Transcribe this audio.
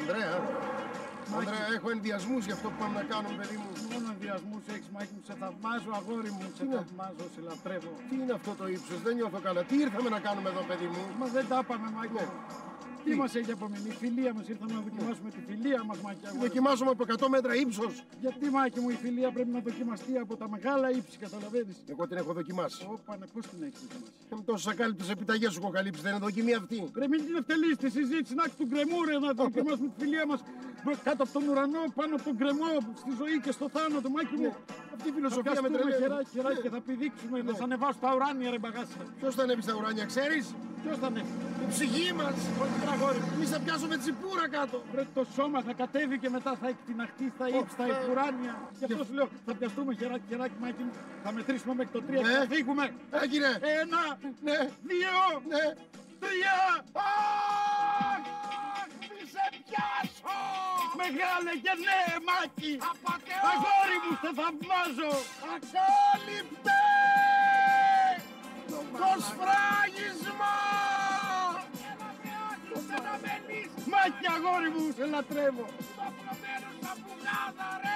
Ανδρέα, Ανδρέα, έχω ενδιασμούς για αυτό που πάμε να κάνουμε, παιδί μου. Μόνο ενδιασμούς έχεις, Μάκη μου. Σε θαυμάζω, αγόρι μου. Σε θαυμάζω, σε λατρεύω. Τι είναι αυτό το ύψος, δεν νιώθω καλά. Τι ήρθαμε να κάνουμε εδώ, παιδί μου? Μα δεν τα είπαμε, Μάκη μου. Τι μας έχει απομείνει, η φιλία μας, ήρθαμε να δοκιμάσουμε τη φιλία μας, Μάκη. Δοκιμάζουμε από 100 μέτρα ύψος. Γιατί, Μάκη μου, η φιλία πρέπει να δοκιμαστεί από τα μεγάλα ύψη, καταλαβαίνεις. Εγώ την έχω δοκιμάσει. Όπα, ναι, πώς την έχεις δοκιμάσει? Με τόσες ακάλυπτες επιταγές σου έχω καλύψει, δεν είναι δοκιμή αυτή. Ρε, μην την ευτελείς τη συζήτηση, να έχει του γκρεμού, ρε, να δοκιμάσουμε τη φιλία μας κάτω από τον ουρανό, πάνω από τον γκρεμό, στη ζωή και στο θάνατο, Μάκη μου. Αυτή η φιλοσοφία με τρελαίνει. Χεράκι, χεράκι, και θα πηδήξουμε, να σ' ανεβάσω τα ουράνια, ρε μπαγάσια. Ποιος θα ανέβει στα ουράνια, ξέρεις? Ποιος θα ανέβει? Η ψυχή μας. Όχι, τραγόρι. Εμείς θα πιάσουμε τσιπούρα κάτω. Ρε, το σώμα θα κατέβει και μετά θα εκτιναχτεί στα ύψη, στα ουράνια. Γι' αυτό σου λέω, θα πιαστούμε χεράκι, χεράκι, Μάκη μου. Θα μετρήσουμε μέχρι το 3 και θα φύγουμε. Έγινε. 1, Ναι. 2, Ναι. 3. Αχ, μη σε πιάσω! Μεγάλε και ναι, Μάκη! Αγόρι μου, σε θαυμάζω! Ακάλυπτε! Το σφράγισμα! Μάκη, αγόρι μου, σε λατρεύω! Θα προβαίνω στα πουγάδα, ρε!